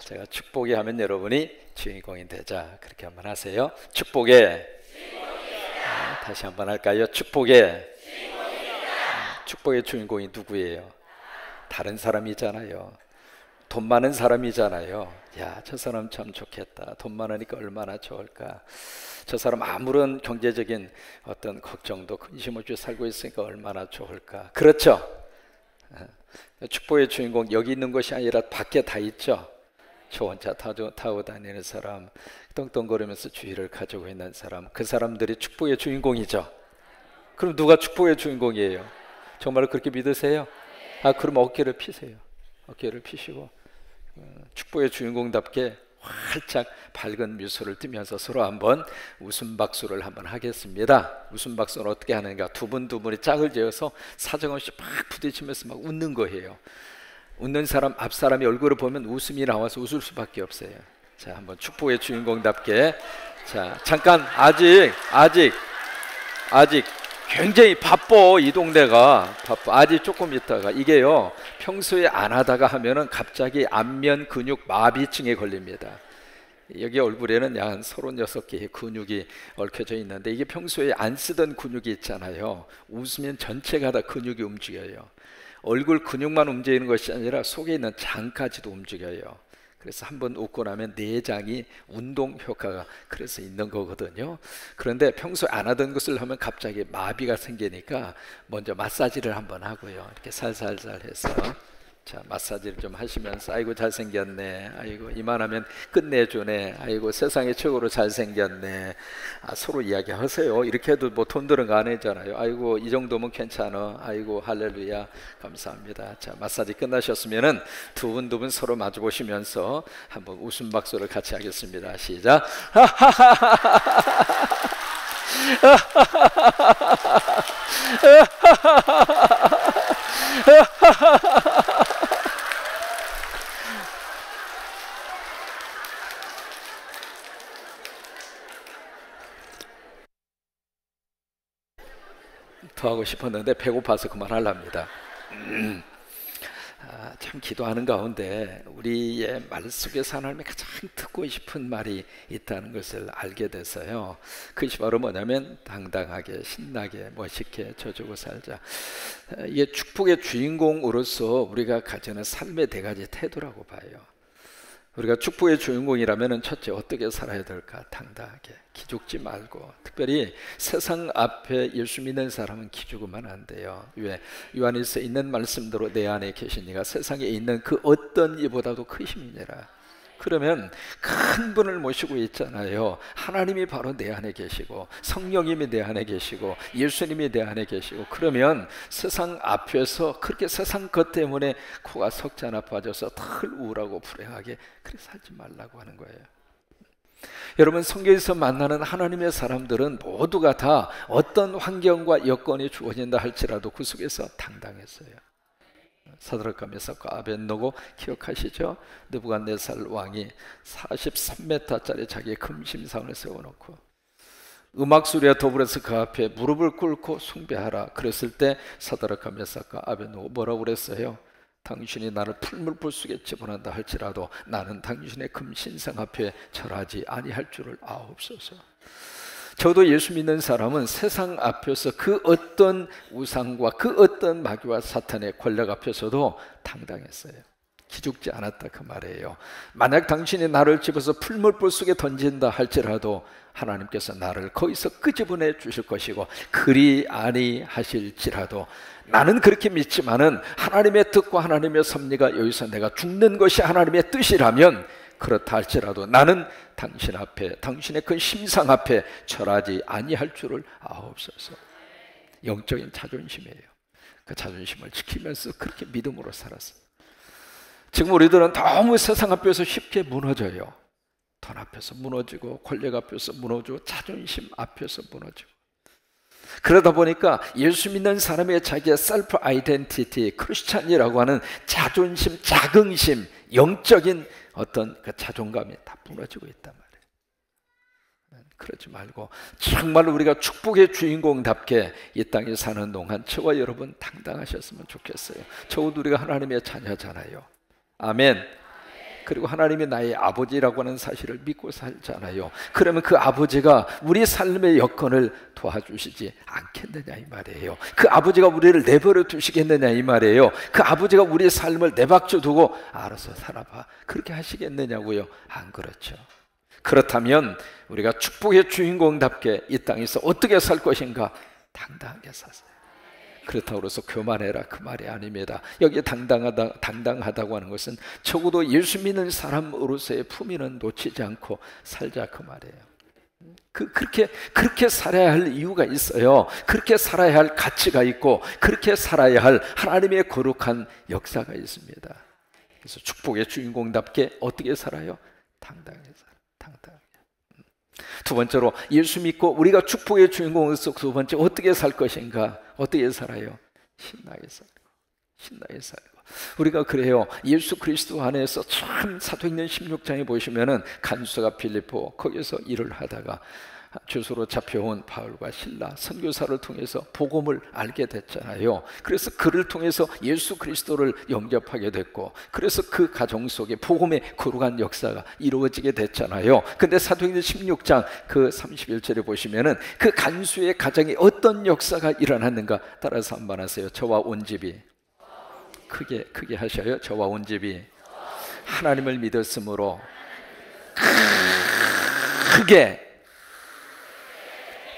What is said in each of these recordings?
제가 축복이 하면 여러분이 주인공이 되자, 그렇게 한번 하세요. 축복에 다시 한번 할까요? 축복에 축복의 주인공이 누구예요? 다른 사람이잖아요. 돈 많은 사람이잖아요. 야, 저 사람 참 좋겠다. 돈 많으니까 얼마나 좋을까. 저 사람 아무런 경제적인 어떤 걱정도 근심 없이 살고 있으니까 얼마나 좋을까. 그렇죠? 축복의 주인공 여기 있는 것이 아니라 밖에 다 있죠. 좋은 차 타고 다니는 사람, 떵떵거리면서 주의를 가지고 있는 사람, 그 사람들이 축복의 주인공이죠. 그럼 누가 축복의 주인공이에요? 정말 그렇게 믿으세요? 그럼 어깨를 피세요. 어깨를 피시고 축복의 주인공답게 활짝 밝은 미소를 띠면서 서로 한번 웃음 박수를 한번 하겠습니다. 웃음 박수는 어떻게 하는가? 두 분이 짝을 지어서 사정없이 막 부딪히면서 막 웃는 거예요. 웃는 사람, 앞 사람이 얼굴을 보면 웃음이 나와서 웃을 수밖에 없어요. 자, 한번 축복의 주인공답게. 자, 잠깐 아직 굉장히 바빠. 이 동네가 바빠. 아직 조금 있다가 이게요, 평소에 안 하다가 하면은 갑자기 안면 근육 마비증에 걸립니다. 여기 얼굴에는 약 한 36개의 근육이 얽혀져 있는데, 이게 평소에 안 쓰던 근육이 있잖아요. 웃으면 전체가 다 근육이 움직여요. 얼굴 근육만 움직이는 것이 아니라 속에 있는 장까지도 움직여요. 그래서 한번 웃고 나면 내장이 운동 효과가 그래서 있는 거거든요. 그런데 평소에 안 하던 것을 하면 갑자기 마비가 생기니까 먼저 마사지를 한번 하고요. 이렇게 살살살 해서, 자, 마사지를 좀 하시면서, 아이고 잘생겼네, 아이고 이만하면 끝내주네, 아이고 세상에 최고로 잘생겼네, 서로 이야기하세요. 이렇게 해도 뭐 돈 드는 거 아니잖아요. 아이고 이 정도면 괜찮아, 아이고 할렐루야, 감사합니다. 자, 마사지 끝나셨으면은 두 분 서로 마주 보시면서 한번 웃음 박수를 같이 하겠습니다. 시작. 더 하고 싶었는데 배고파서 그만하랍니다. 참 기도하는 가운데 우리의 말 속에서 하나님이 가장 듣고 싶은 말이 있다는 것을 알게 돼서요. 그것이 바로 뭐냐면 당당하게, 신나게, 멋있게 져주고 살자. 이게 축복의 주인공으로서 우리가 가지는 삶의 네 가지 태도라고 봐요. 우리가 축복의 주인공이라면 첫째 어떻게 살아야 될까? 당당하게, 기죽지 말고. 특별히 세상 앞에 예수 믿는 사람은 기죽으면 안 돼요. 왜? 요한일서에 있는 말씀대로 내 안에 계신 이가 세상에 있는 그 어떤 이보다도 크심이니라. 그러면 큰 분을 모시고 있잖아요. 하나님이 바로 내 안에 계시고, 성령님이 내 안에 계시고, 예수님이 내 안에 계시고, 그러면 세상 앞에서 그렇게 세상 것 때문에 코가 석자나 빠져서 덜 우울하고 불행하게 그렇게 살지 말라고 하는 거예요. 여러분, 성경에서 만나는 하나님의 사람들은 모두가 다 어떤 환경과 여건이 주어진다 할지라도 그 속에서 당당했어요. 사드락과 메삭과 아벳노고 기억하시죠? 느부갓네살 왕이 43m짜리 자기의 금심상을 세워놓고 음악 소리와 더불어서 그 앞에 무릎을 꿇고 숭배하라 그랬을 때 사드락과 메삭과 아벳노고 뭐라고 그랬어요? 당신이 나를 풀물불 속에 집어넣는다 할지라도 나는 당신의 금신상 앞에 절하지 아니할 줄을 아옵소서. 저도 예수 믿는 사람은 세상 앞에서 그 어떤 우상과 그 어떤 마귀와 사탄의 권력 앞에서도 당당했어요. 기죽지 않았다 그 말이에요. 만약 당신이 나를 집어서 풀물불 속에 던진다 할지라도 하나님께서 나를 거기서 끄집어내 주실 것이고, 그리 아니하실지라도 나는 그렇게 믿지만은 하나님의 뜻과 하나님의 섭리가 여기서 내가 죽는 것이 하나님의 뜻이라면, 그렇다 할지라도 나는 당신 앞에, 당신의 그 심상 앞에 절하지 아니할 줄을 아옵소서. 영적인 자존심이에요. 그 자존심을 지키면서 그렇게 믿음으로 살았어요. 지금 우리들은 너무 세상 앞에서 쉽게 무너져요. 돈 앞에서 무너지고, 권력 앞에서 무너지고, 자존심 앞에서 무너지고. 그러다 보니까 예수 믿는 사람의 자기의 셀프 아이덴티티, 크리스찬이라고 하는 자존심, 자긍심, 영적인 어떤 그 자존감이 다 무너지고 있단 말이에요. 그러지 말고 정말 우리가 축복의 주인공답게 이 땅에 사는 동안 저와 여러분 당당하셨으면 좋겠어요. 적어도 우리가 하나님의 자녀잖아요. 아멘. 그리고 하나님이 나의 아버지라고 하는 사실을 믿고 살잖아요. 그러면 그 아버지가 우리 삶의 여건을 도와주시지 않겠느냐 이 말이에요. 그 아버지가 우리를 내버려 두시겠느냐 이 말이에요. 그 아버지가 우리의 삶을 내박쳐 두고 알아서 살아봐, 그렇게 하시겠느냐고요? 안 그렇죠. 그렇다면 우리가 축복의 주인공답게 이 땅에서 어떻게 살 것인가? 당당하게 사세요. 그렇다고 해서 교만해라 그 말이 아닙니다. 여기 당당하다고 하는 것은 적어도 예수 믿는 사람으로서의 품위는 놓치지 않고 살자 그 말이에요. 그렇게 살아야 할 이유가 있어요. 그렇게 살아야 할 가치가 있고, 그렇게 살아야 할 하나님의 거룩한 역사가 있습니다. 그래서 축복의 주인공답게 어떻게 살아요? 당당하게 살아요. 당당하게. 두 번째로, 예수 믿고 우리가 축복의 주인공으로서 두 번째 어떻게 살 것인가? 어떻게 살아요? 신나게 살고, 신나게 살고. 우리가 그래요. 예수 그리스도 안에서 참 사도행전 16장에 보시면은 간수가 빌립보, 거기서 일을 하다가 주소로 잡혀온 바울과 실라 선교사를 통해서 복음을 알게 됐잖아요. 그래서 그를 통해서 예수 그리스도를 영접하게 됐고, 그래서 그 가정 속에 복음의 거룩한 역사가 이루어지게 됐잖아요. 근데 사도행전 16장 그 31절에 보시면은 그 간수의 가정에 어떤 역사가 일어났는가? 따라서 한번 하세요. 저와 온 집이, 크게 하셔요. 저와 온 집이 하나님을 믿었으므로 크게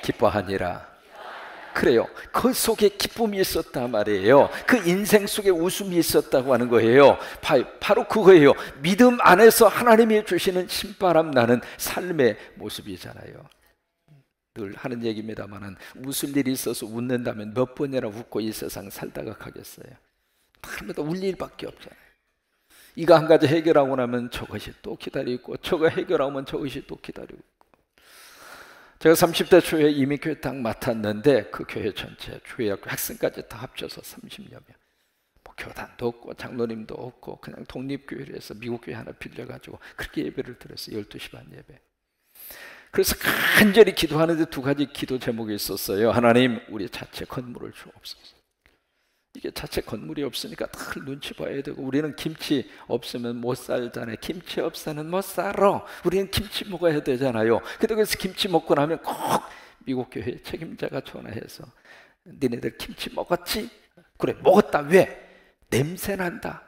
기뻐하니라. 그래요. 그 속에 기쁨이 있었다 말이에요. 그 인생 속에 웃음이 있었다고 하는 거예요. 바로 그거예요. 믿음 안에서 하나님이 주시는 신바람 나는 삶의 모습이잖아요. 늘 하는 얘기입니다만은, 웃을 일이 있어서 웃는다면 몇 번이나 웃고 이 세상 살다가 가겠어요? 날마다 울 일밖에 없잖아요. 이거 한 가지 해결하고 나면 저것이 또 기다리고 있고, 저거 해결하면 저것이 또 기다리고 있고. 제가 30대 초에 이미 교회 딱 맡았는데 그 교회 전체 주일학교 학생까지 다 합쳐서 30여 명, 뭐 교단도 없고 장로님도 없고 그냥 독립교회를 해서 미국 교회 하나 빌려가지고 그렇게 예배를 드렸어요. 12시 반 예배. 그래서 간절히 기도하는데 두 가지 기도 제목이 있었어요. 하나님, 우리 자체 건물을 주옵소서. 이게 자체 건물이 없으니까 늘 눈치 봐야 되고, 우리는 김치 없으면 못 살잖아요. 김치 없으면 못 살아. 우리는 김치 먹어야 되잖아요. 그래서 김치 먹고 나면 꼭 미국 교회 책임자가 전화해서, 니네들 김치 먹었지? 그래, 먹었다. 왜? 냄새 난다.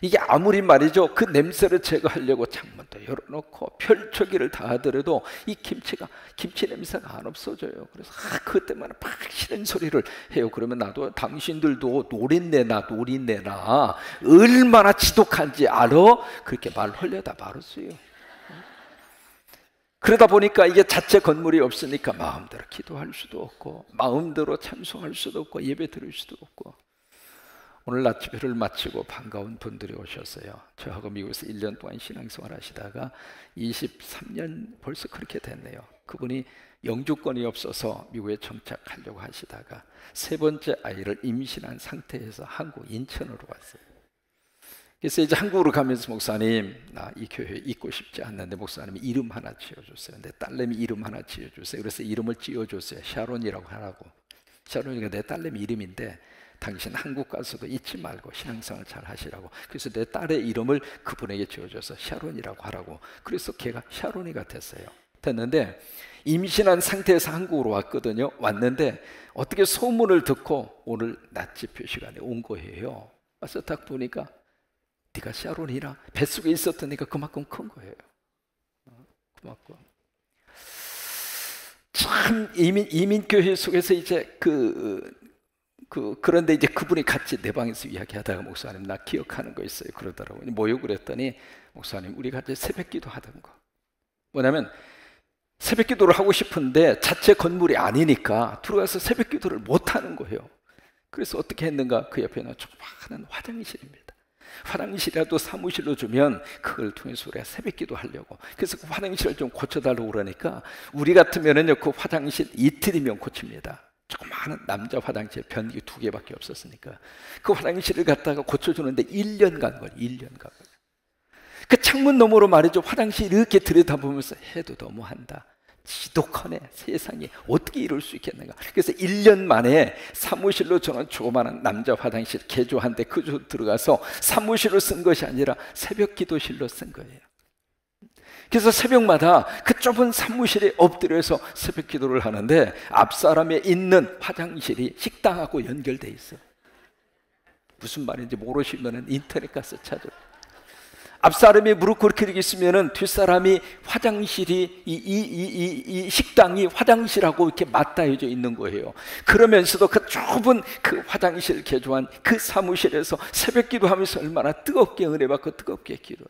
이게 아무리 말이죠, 그 냄새를 제거하려고 창문도 열어놓고 펼쳐기를 다 하더라도 이 김치 냄새가 안 없어져요. 그래서 그것 때문에 막 싫은 소리를 해요. 그러면 나도 당신들도 노린내나 얼마나 지독한지 알아? 그렇게 말하려다 말았어요. 그러다 보니까 이게 자체 건물이 없으니까 마음대로 기도할 수도 없고, 마음대로 찬송할 수도 없고, 예배 드릴 수도 없고. 오늘 낮 집회를 마치고 반가운 분들이 오셨어요. 저하고 미국에서 1년 동안 신앙생활 하시다가 23년 벌써 그렇게 됐네요. 그분이 영주권이 없어서 미국에 정착하려고 하시다가 세 번째 아이를 임신한 상태에서 한국 인천으로 왔어요. 그래서 이제 한국으로 가면서, 목사님, 나 이 교회 있고 싶지 않는데 목사님이 이름 하나 지어줬어요. 내 딸내미 이름 하나 지어주세요. 그래서 이름을 지어줬어요. 샤론이라고 하라고. 샤론이가 내 딸내미 이름인데 당신 한국 가서도 잊지 말고 신앙생활 잘 하시라고. 그래서 내 딸의 이름을 그분에게 지어줘서 샤론이라고 하라고. 그래서 걔가 샤론이가 됐어요. 됐는데 임신한 상태에서 한국으로 왔거든요. 왔는데 어떻게 소문을 듣고 오늘 낮 집회 시간에 온 거예요. 와서 딱 보니까 네가 샤론이라, 뱃속에 있었던 애가 그만큼 큰 거예요. 그만큼. 참 이민교회 속에서 이제 그런데 이제 그분이 같이 내 방에서 이야기하다가, 목사님 나 기억하는 거 있어요 그러더라고요. 뭐요? 그랬더니, 목사님 우리 같이 새벽기도 하던 거. 뭐냐면 새벽기도를 하고 싶은데 자체 건물이 아니니까 들어가서 새벽기도를 못 하는 거예요. 그래서 어떻게 했는가? 그 옆에는 조그마한 화장실입니다. 화장실이라도 사무실로 주면 그걸 통해서 우리가 새벽기도 하려고. 그래서 그 화장실을 좀 고쳐달라고 그러니까, 우리 같으면은요 그 화장실 이틀이면 고칩니다. 조그마한 남자 화장실 변기 2개밖에 없었으니까 그 화장실을 갖다가 고쳐주는데 1년 간 거예요. 1년 간 거예요. 그 창문 너머로 말이죠, 화장실 이렇게 들여다보면서 해도 너무한다, 지독하네. 세상에 어떻게 이럴 수 있겠는가. 그래서 1년 만에 사무실로 저는 조그마한 남자 화장실 개조한데 그쪽 들어가서 사무실로 쓴 것이 아니라 새벽 기도실로 쓴 거예요. 그래서 새벽마다 그 좁은 사무실에 엎드려서 새벽 기도를 하는데 앞사람에 있는 화장실이 식당하고 연결돼 있어요. 무슨 말인지 모르시면 인터넷 가서 찾아요. 앞사람이 무릎 꿇게 되어 있으면 뒷사람이 화장실이 이 식당이 화장실하고 이렇게 맞닿아져 있는 거예요. 그러면서도 그 좁은 그 화장실 개조한 그 사무실에서 새벽 기도하면서 얼마나 뜨겁게 은혜 받고 뜨겁게 기도해요.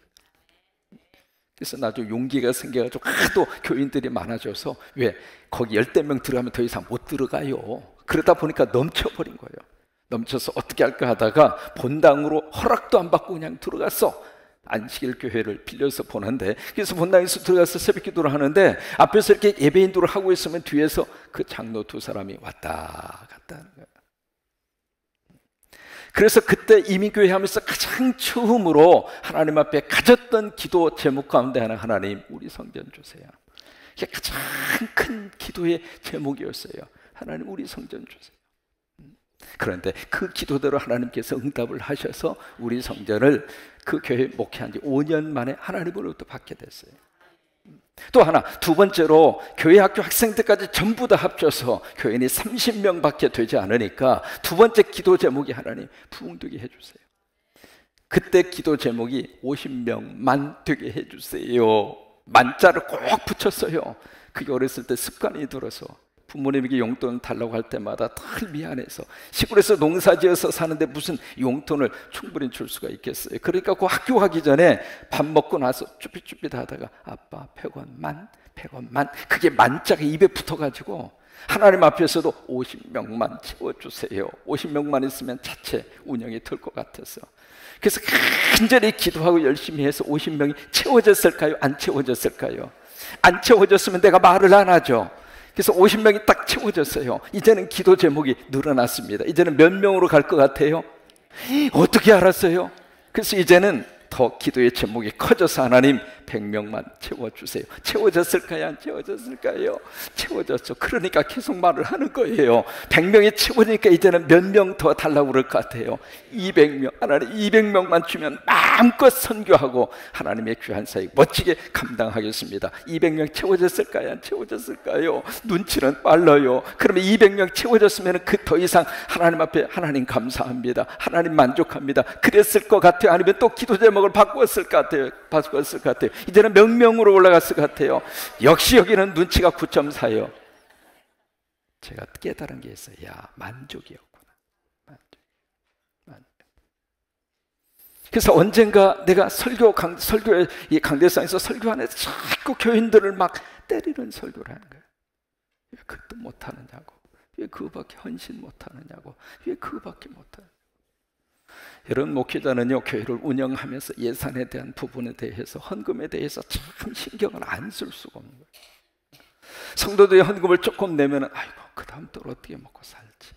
그래서 나중에 용기가 생겨가지고 하도 교인들이 많아져서 왜 거기 10명 들어가면 더 이상 못 들어가요. 그러다 보니까 넘쳐버린 거예요. 넘쳐서 어떻게 할까 하다가 본당으로 허락도 안 받고 그냥 들어갔어. 안식일 교회를 빌려서 보는데, 그래서 본당에서 들어가서 새벽 기도를 하는데 앞에서 이렇게 예배인도를 하고 있으면 뒤에서 그 장로 2사람이 왔다 갔다 하는 거예요. 그래서 그때 이민교회 하면서 가장 처음으로 하나님 앞에 가졌던 기도 제목 가운데 하나님 우리 성전 주세요. 이게 가장 큰 기도의 제목이었어요. 하나님 우리 성전 주세요. 그런데 그 기도대로 하나님께서 응답을 하셔서 우리 성전을 그 교회 목회한 지 5년 만에 하나님으로부터 받게 됐어요. 또 하나, 두 번째로 교회 학교 학생들까지 전부 다 합쳐서 교인이 30명 밖에 되지 않으니까 두 번째 기도 제목이 하나님 부흥되게 해주세요. 그때 기도 제목이 50명만 되게 해주세요. 만자를 꼭 붙였어요. 그게 어렸을 때 습관이 들어서 부모님에게 용돈 달라고 할 때마다 늘 미안해서, 시골에서 농사지어서 사는데 무슨 용돈을 충분히 줄 수가 있겠어요. 그러니까 그 학교 가기 전에 밥 먹고 나서 쭈삣쭈삣 하다가 아빠 100원만, 그게 만자가 입에 붙어가지고 하나님 앞에서도 50명만 채워주세요. 50명만 있으면 자체 운영이 될 것 같아서, 그래서 간절히 기도하고 열심히 해서 50명이 채워졌을까요? 안 채워졌을까요? 안 채워졌으면 내가 말을 안 하죠. 그래서 50명이 딱 채워졌어요. 이제는 기도 제목이 늘어났습니다. 이제는 몇 명으로 갈 것 같아요? 어떻게 알았어요? 그래서 이제는 더 기도의 제목이 커져서 하나님 100명만 채워주세요. 채워졌을까요? 안 채워졌을까요? 채워졌죠. 그러니까 계속 말을 하는 거예요. 100명이 채워지니까 이제는 몇 명 더 달라고 그럴 것 같아요? 200명. 하나님 200명만 주면 마음껏 선교하고 하나님의 귀한 사역 멋지게 감당하겠습니다. 200명 채워졌을까요? 안 채워졌을까요? 눈치는 빨라요. 그러면 200명 채워졌으면 그 더 이상 하나님 앞에 하나님 감사합니다, 하나님 만족합니다, 그랬을 것 같아요? 아니면 또 기도 제목을 바꾸었을 것 같아요? 바꾸었을 것 같아요? 이제는 몇 명으로 올라갔을 것 같아요? 역시 여기는 눈치가 9.4예요. 제가 깨달은 게 있어요. 야, 만족이었구나. 만족. 그래서 언젠가 내가 설교의 이 강대상에서 설교하는 자꾸 교인들을 막 때리는 설교를 하는 거예요. 왜 그것도 못하느냐고, 왜 그거밖에 헌신 못하느냐고, 왜 그거밖에 못하느냐고. 이런 목회자는요, 교회를 운영하면서 예산에 대한 부분에 대해서, 헌금에 대해서 참 신경을 안 쓸 수가 없는 거예요. 성도들이 헌금을 조금 내면 아이고 그 다음 또 어떻게 먹고 살지,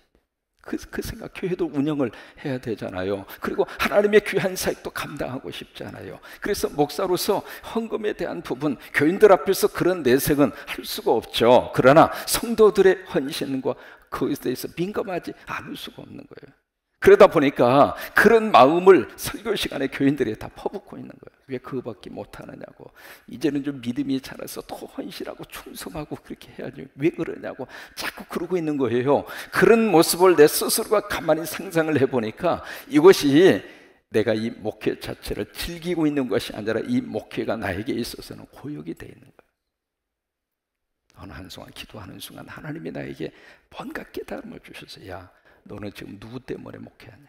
그 생각. 교회도 운영을 해야 되잖아요. 그리고 하나님의 귀한 사역도 감당하고 싶잖아요. 그래서 목사로서 헌금에 대한 부분, 교인들 앞에서 그런 내색은 할 수가 없죠. 그러나 성도들의 헌신과 그것에 대해서 민감하지 않을 수가 없는 거예요. 그러다 보니까 그런 마음을 설교 시간에 교인들이 다 퍼붓고 있는 거예요. 왜 그거밖에 못하느냐고, 이제는 좀 믿음이 자라서 더 헌신하고 충성하고 그렇게 해야지, 왜 그러냐고 자꾸 그러고 있는 거예요. 그런 모습을 내 스스로가 가만히 상상을 해보니까 이것이 내가 이 목회 자체를 즐기고 있는 것이 아니라 이 목회가 나에게 있어서는 고역이 되어 있는 거예요. 어느 한순간 기도하는 순간 하나님이 나에게 뭔가 깨달음을 주셔서, 야, 너는 지금 누구 때문에 목회하냐?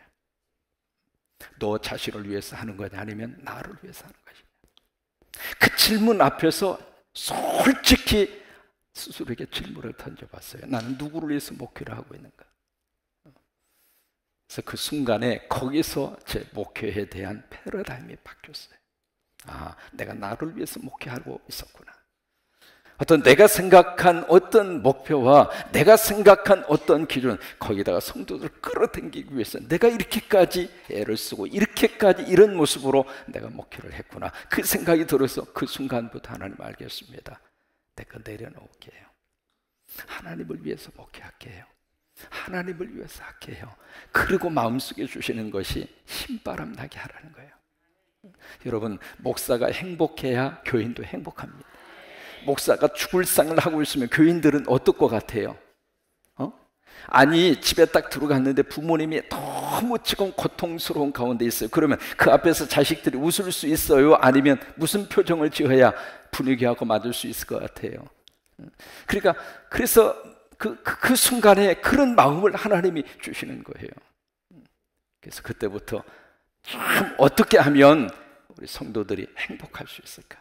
너 자신을 위해서 하는 거냐? 아니면 나를 위해서 하는 것이냐? 그 질문 앞에서 솔직히 스스로에게 질문을 던져봤어요. 나는 누구를 위해서 목회를 하고 있는가? 그래서 그 순간에 거기서 제 목회에 대한 패러다임이 바뀌었어요. 아, 내가 나를 위해서 목회하고 있었구나. 어떤 내가 생각한 어떤 목표와 내가 생각한 어떤 기준, 거기다가 성도들을 끌어당기기 위해서 내가 이렇게까지 애를 쓰고 이렇게까지 이런 모습으로 내가 목회를 했구나. 그 생각이 들어서 그 순간부터 하나님 알겠습니다. 내 거 내려놓을게요. 하나님을 위해서 목회할게요. 하나님을 위해서 할게요. 그리고 마음속에 주시는 것이 신바람 나게 하라는 거예요. 여러분, 목사가 행복해야 교인도 행복합니다. 목사가 죽을 상을 하고 있으면 교인들은 어떨 것 같아요? 아니, 집에 딱 들어갔는데 부모님이 너무 지금 고통스러운 가운데 있어요. 그러면 그 앞에서 자식들이 웃을 수 있어요? 아니면 무슨 표정을 지어야 분위기하고 맞을 수 있을 것 같아요? 그러니까 그래서 그 순간에 그런 마음을 하나님이 주시는 거예요. 그래서 그때부터 참 어떻게 하면 우리 성도들이 행복할 수 있을까?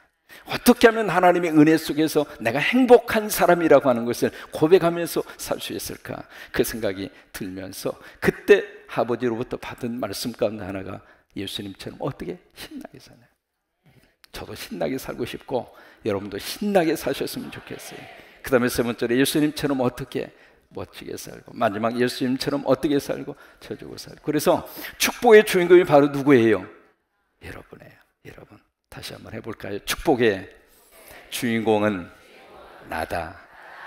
어떻게 하면 하나님의 은혜 속에서 내가 행복한 사람이라고 하는 것을 고백하면서 살 수 있을까? 그 생각이 들면서 그때 아버지로부터 받은 말씀 가운데 하나가 예수님처럼 어떻게 신나게 사냐. 저도 신나게 살고 싶고 여러분도 신나게 사셨으면 좋겠어요. 그 다음에 세 번째로 예수님처럼 어떻게 멋지게 살고, 마지막 예수님처럼 어떻게 살고 쳐주고 살고. 그래서 축복의 주인공이 바로 누구예요? 여러분이에요. 여러분, 다시 한번 해볼까요? 축복의 주인공은 나다.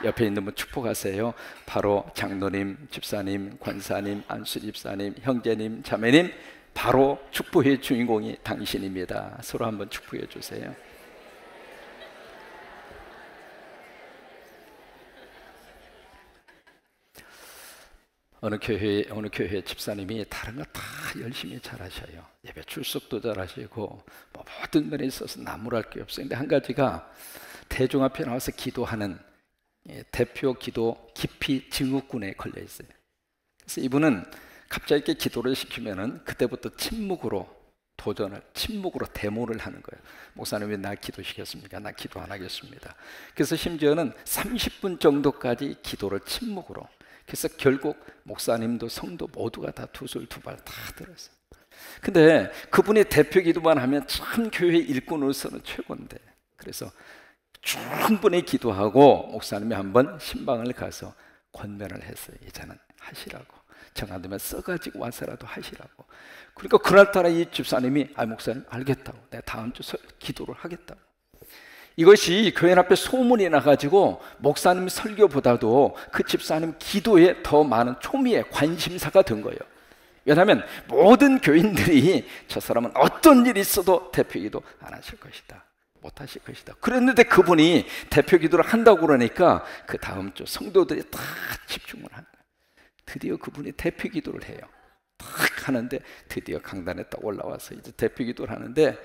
옆에 있는 분 축복하세요. 바로 장로님, 집사님, 권사님, 안수 집사님, 형제님, 자매님, 바로 축복의 주인공이 당신입니다. 서로 한번 축복해 주세요. 어느 교회 집사님이 다른 거 다 열심히 잘하셔요. 예배 출석도 잘하시고 뭐 모든 면에 있어서 나무랄 게 없어요. 근데 한 가지가 대중 앞에 나와서 기도하는 대표 기도 기피 증후군에 걸려 있어요. 그래서 이분은 갑자기 이렇게 기도를 시키면은 그때부터 침묵으로 데모를 하는 거예요. 목사님 왜 나 기도시켰습니까? 나 기도 안 하겠습니다. 그래서 심지어는 30분 정도까지 기도를 침묵으로. 그래서 결국 목사님도 성도 모두가 다 두 손 두 발 다 들었어요. 근데 그분이 대표 기도만 하면 참 교회 일꾼으로서는 최고인데, 그래서 충분히 기도하고 목사님이 한번 신방을 가서 권면을 했어요. 이제는 하시라고, 정 안 되면 써가지고 와서라도 하시라고. 그러니까 그날따라 이 집사님이 목사님 알겠다고, 내가 다음 주 기도를 하겠다고. 이것이 교회 앞에 소문이 나가지고 목사님 설교보다도 그 집사님 기도에 더 많은 초미의 관심사가 된 거예요. 왜냐하면 모든 교인들이 저 사람은 어떤 일이 있어도 대표 기도 안 하실 것이다, 못 하실 것이다. 그랬는데 그분이 대표 기도를 한다고 그러니까 그 다음 주 성도들이 다 집중을 하는 거예요. 드디어 그분이 대표 기도를 해요. 딱 하는데 드디어 강단에 딱 올라와서 이제 대표 기도를 하는데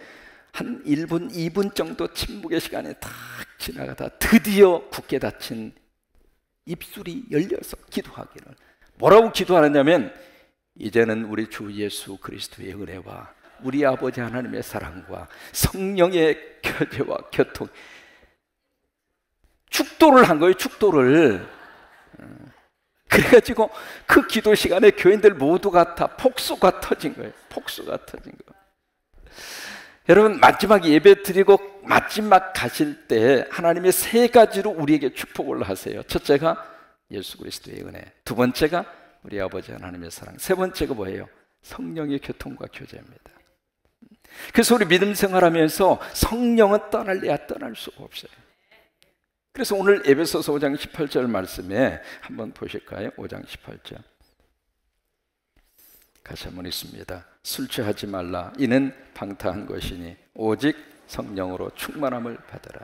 한 1분, 2분 정도 침묵의 시간이 딱 지나가다 드디어 굳게 닫힌 입술이 열려서 기도하기를, 뭐라고 기도하느냐면, 이제는 우리 주 예수 그리스도의 은혜와 우리 아버지 하나님의 사랑과 성령의 교제와 교통, 축도를 한 거예요. 축도를. 그래가지고 그 기도 시간에 교인들 모두가 다 폭소가 터진 거예요. 폭소가 터진 거예요. 여러분, 마지막 예배 드리고 마지막 가실 때 하나님의 세 가지로 우리에게 축복을 하세요. 첫째가 예수 그리스도의 은혜, 두 번째가 우리 아버지 하나님의 사랑, 세 번째가 뭐예요? 성령의 교통과 교제입니다. 그래서 우리 믿음 생활하면서 성령은 떠날래야 떠날 수가 없어요. 그래서 오늘 에베소서 5장 18절 말씀에 한번 보실까요? 5장 18절 같이 한번 읽습니다. 술 취하지 말라, 이는 방탕한 것이니 오직 성령으로 충만함을 받으라.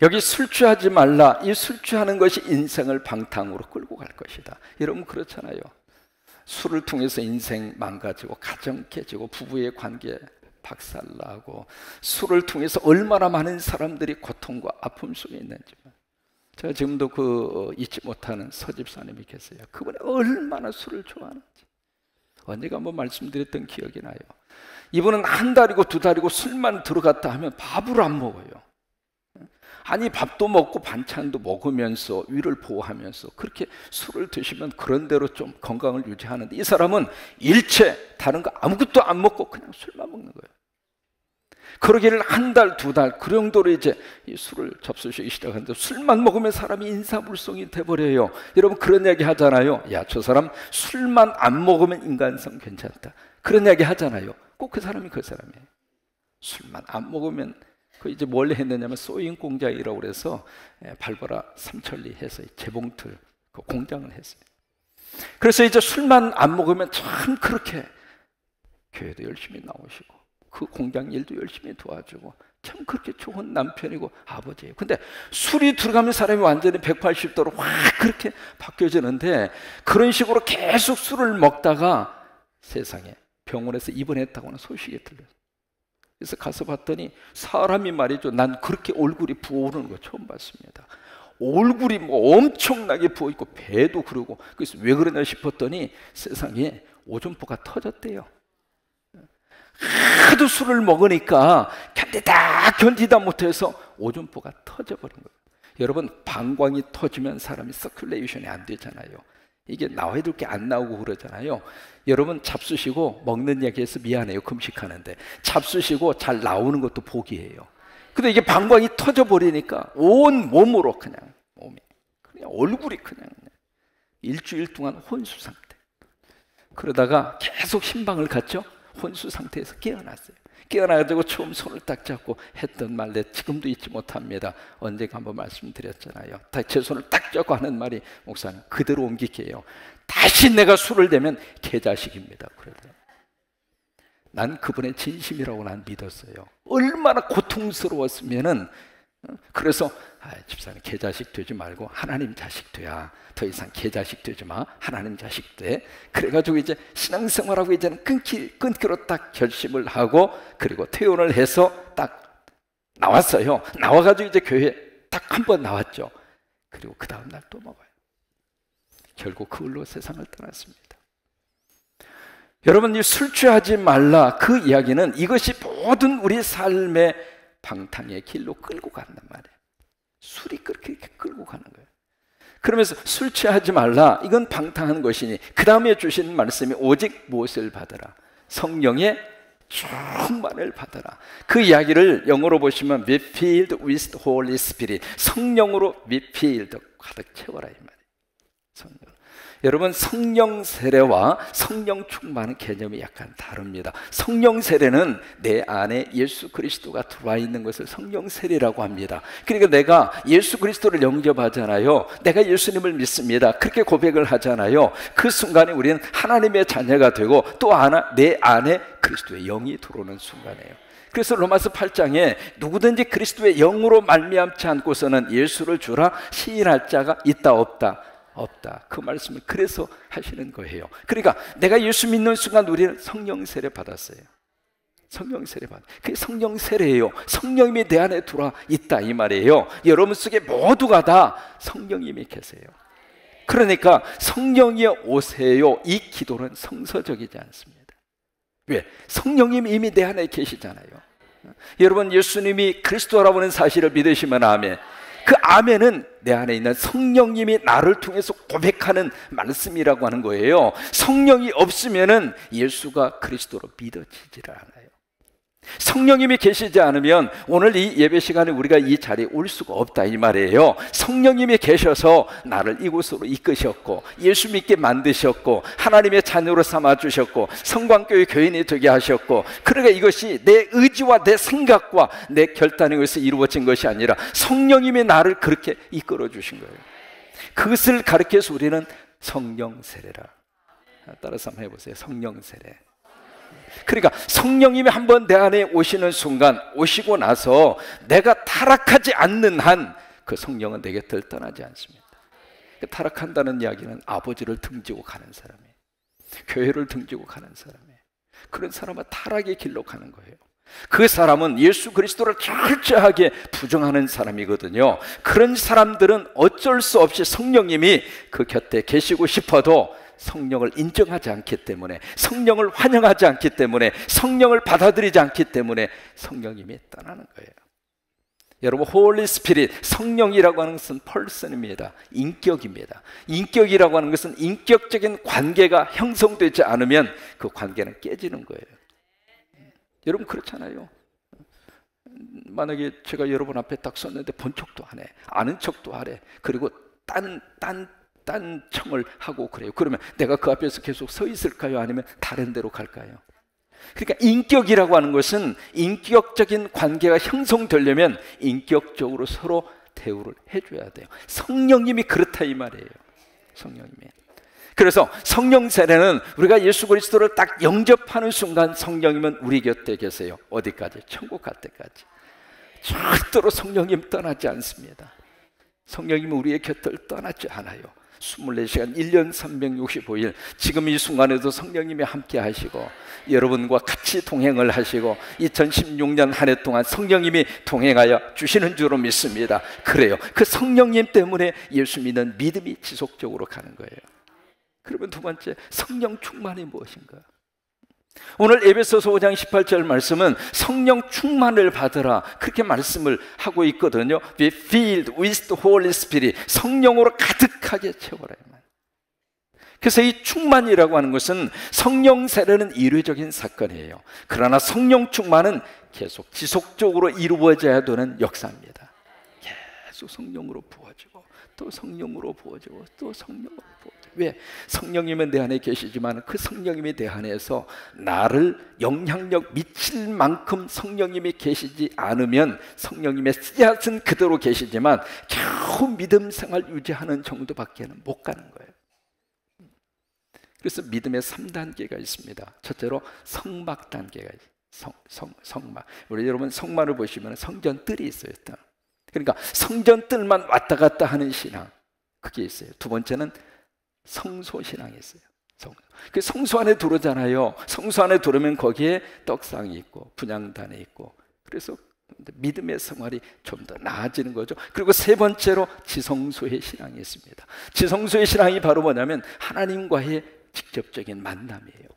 여기 술 취하지 말라, 이 술 취하는 것이 인생을 방탕으로 끌고 갈 것이다. 여러분 그렇잖아요. 술을 통해서 인생 망가지고 가정 깨지고 부부의 관계 박살나고, 술을 통해서 얼마나 많은 사람들이 고통과 아픔 속에 있는지. 제가 지금도 잊지 못하는 서집사님이 계세요. 그분이 얼마나 술을 좋아하는지 언제가 한번 말씀드렸던 기억이 나요. 이분은 한 달이고 두 달이고 술만 들어갔다 하면 밥을 안 먹어요. 아니, 밥도 먹고 반찬도 먹으면서 위를 보호하면서 그렇게 술을 드시면 그런 대로 좀 건강을 유지하는데, 이 사람은 일체 다른 거 아무것도 안 먹고 그냥 술만 먹는 거예요. 그러기를 한 달, 두 달, 그 정도로 이제 이 술을 접수시기 시작하는데, 술만 먹으면 사람이 인사불성이 돼버려요. 여러분 그런 이야기 하잖아요. 야, 저 사람 술만 안 먹으면 인간성 괜찮다, 그런 이야기 하잖아요. 꼭 그 사람이 그 사람이에요. 술만 안 먹으면 그 이제 뭘 했느냐면 소잉 공장이라고 그래서 발버라 삼천리 해서 재봉틀 그 공장을 했어요. 그래서 이제 술만 안 먹으면 참 그렇게 교회도 열심히 나오시고 그 공장 일도 열심히 도와주고 참 그렇게 좋은 남편이고 아버지예요. 근데 술이 들어가면 사람이 완전히 180도로 확 그렇게 바뀌어지는데, 그런 식으로 계속 술을 먹다가 세상에 병원에서 입원했다고는 소식이 들려요. 그래서 가서 봤더니 사람이 말이죠, 난 그렇게 얼굴이 부어오르는 거 처음 봤습니다. 얼굴이 뭐 엄청나게 부어있고 배도 그러고. 그래서 왜 그러냐 싶었더니 세상에 오줌포가 터졌대요. 하도 술을 먹으니까 견디다 못해서 오줌포가 터져버린 거예요. 여러분, 방광이 터지면 사람이 서큘레이션이 안 되잖아요. 이게 나와야 될 게 안 나오고 그러잖아요. 여러분, 잡수시고 먹는 얘기해서 미안해요, 금식하는데 잡수시고 잘 나오는 것도 복이에요. 근데 이게 방광이 터져버리니까 온 몸으로 그냥 얼굴이 그냥 일주일 동안 혼수 상태. 그러다가 계속 신방을 갔죠. 혼수 상태에서 깨어났어요. 깨어나가지고 처음 손을 딱 잡고 했던 말 내 지금도 잊지 못합니다. 언젠가 한번 말씀드렸잖아요. 제 손을 딱 잡고 하는 말이, 목사님 그대로 옮길게요. 다시 내가 술을 대면 개자식입니다. 그래요. 난 그분의 진심이라고 난 믿었어요. 얼마나 고통스러웠으면은. 그래서 집사님 개자식 되지 말고 하나님 자식 돼야. 더 이상 개자식 되지 마, 하나님 자식 돼. 그래가지고 이제 신앙생활하고 이제는 끊기로 딱 결심을 하고, 그리고 퇴원을 해서 딱 나왔어요. 나와가지고 이제 교회 딱 한 번 나왔죠. 그리고 그 다음 날 또 먹어요. 결국 그걸로 세상을 떠났습니다. 여러분, 이 술 취하지 말라, 그 이야기는 이것이 모든 우리 삶의 방탕의 길로 끌고 간단 말이에요. 술이 그렇게 끌고 가는 거예요. 그러면서 술 취하지 말라, 이건 방탕한 것이니 그 다음에 주시는 말씀이 오직 무엇을 받으라? 성령의 충만을 받아라. 그 이야기를 영어로 보시면 be filled with the Holy Spirit, 성령으로 be filled, 가득 채워라 이 말이에요. 성령. 여러분, 성령 세례와 성령 충만은 개념이 약간 다릅니다. 성령 세례는 내 안에 예수 그리스도가 들어와 있는 것을 성령 세례라고 합니다. 그러니까 내가 예수 그리스도를 영접하잖아요. 내가 예수님을 믿습니다. 그렇게 고백을 하잖아요. 그 순간에 우리는 하나님의 자녀가 되고 또 하나 내 안에 그리스도의 영이 들어오는 순간이에요. 그래서 로마서 8장에 누구든지 그리스도의 영으로 말미암지 않고서는 예수를 주라 시인할 자가 있다 없다? 없다. 그 말씀을 그래서 하시는 거예요. 그러니까 내가 예수 믿는 순간 우리는 성령 세례 받았어요. 성령 세례 받. 그게 성령 세례예요. 성령님이 내 안에 들어와 있다 이 말이에요. 여러분 속에 모두가 다 성령님이 계세요. 그러니까 성령이 오세요, 이 기도는 성서적이지 않습니다. 왜? 성령님이 이미 내 안에 계시잖아요. 여러분, 예수님이 그리스도라고 하는 사실을 믿으시면 아멘. 그 아멘은 내 안에 있는 성령님이 나를 통해서 고백하는 말씀이라고 하는 거예요. 성령이 없으면은 예수가 그리스도로 믿어지질 않아요. 성령님이 계시지 않으면 오늘 이 예배 시간에 우리가 이 자리에 올 수가 없다 이 말이에요. 성령님이 계셔서 나를 이곳으로 이끄셨고 예수 믿게 만드셨고 하나님의 자녀로 삼아주셨고 성광교회 교인이 되게 하셨고, 그러니까 이것이 내 의지와 내 생각과 내 결단에 의해서 이루어진 것이 아니라 성령님이 나를 그렇게 이끌어 주신 거예요. 그것을 가르쳐서 우리는 성령 세례라. 따라서 한번 해보세요. 성령 세례. 그러니까 성령님이 한번 내 안에 오시는 순간, 오시고 나서 내가 타락하지 않는 한 그 성령은 내 곁을 떠나지 않습니다. 타락한다는 이야기는 아버지를 등지고 가는 사람이에요. 교회를 등지고 가는 사람이에요. 그런 사람은 타락의 길로 가는 거예요. 그 사람은 예수 그리스도를 철저하게 부정하는 사람이거든요. 그런 사람들은 어쩔 수 없이 성령님이 그 곁에 계시고 싶어도 성령을 인정하지 않기 때문에, 성령을 환영하지 않기 때문에, 성령을 받아들이지 않기 때문에 성령님이 떠나는 거예요. 여러분, 홀리 스피릿, 성령이라고 하는 것은 펄슨입니다. 인격입니다. 인격이라고 하는 것은 인격적인 관계가 형성되지 않으면 그 관계는 깨지는 거예요. 여러분 그렇잖아요. 만약에 제가 여러분 앞에 딱 섰는데 본 척도 안 해, 아는 척도 하래, 그리고 딴 청을 하고 그래요. 그러면 내가 그 앞에서 계속 서 있을까요? 아니면 다른 데로 갈까요? 그러니까 인격이라고 하는 것은 인격적인 관계가 형성되려면 인격적으로 서로 대우를 해줘야 돼요. 성령님이 그렇다 이 말이에요. 성령님이. 그래서 성령 세례는 우리가 예수 그리스도를 딱 영접하는 순간 성령님은 우리 곁에 계세요. 어디까지? 천국 갈 때까지. 절대로 성령님 떠나지 않습니다. 성령님은 우리의 곁을 떠나지 않아요. 24시간 1년 365일 지금 이 순간에도 성령님이 함께 하시고 여러분과 같이 동행을 하시고 2016년 한 해 동안 성령님이 동행하여 주시는 줄로 믿습니다. 그래요. 그 성령님 때문에 예수 믿는 믿음이 지속적으로 가는 거예요. 그러면 두 번째, 성령 충만이 무엇인가? 오늘 에베소서 5장 18절 말씀은 성령 충만을 받으라 그렇게 말씀을 하고 있거든요. Be filled with the Holy Spirit. 성령으로 가득하게 채워라. 그래서 이 충만이라고 하는 것은 성령 세례는 일회적인 사건이에요. 그러나 성령 충만은 계속 지속적으로 이루어져야 되는 역사입니다. 계속 성령으로 부어지고 또 성령으로 부어지고 또 성령으로 부어지고. 왜? 성령님은 내 안에 계시지만 그 성령님이 내 안에서 나를 영향력 미칠 만큼 성령님이 계시지 않으면 성령님의 씨앗은 그대로 계시지만 겨우 믿음 생활 유지하는 정도밖에는 못 가는 거예요. 그래서 믿음의 3단계가 있습니다. 첫째로 성막 단계가 있어요. 성막. 우리 여러분 성막을 보시면 성전 뜰이 있어요. 그러니까 성전 뜰만 왔다 갔다 하는 신앙, 그게 있어요. 두 번째는 성소 신앙이 있어요. 그 성소 안에 들어오잖아요. 성소 안에 들어오면 거기에 떡상이 있고 분향단이 있고, 그래서 믿음의 생활이 좀 더 나아지는 거죠. 그리고 세 번째로 지성소의 신앙이 있습니다. 지성소의 신앙이 바로 뭐냐면 하나님과의 직접적인 만남이에요.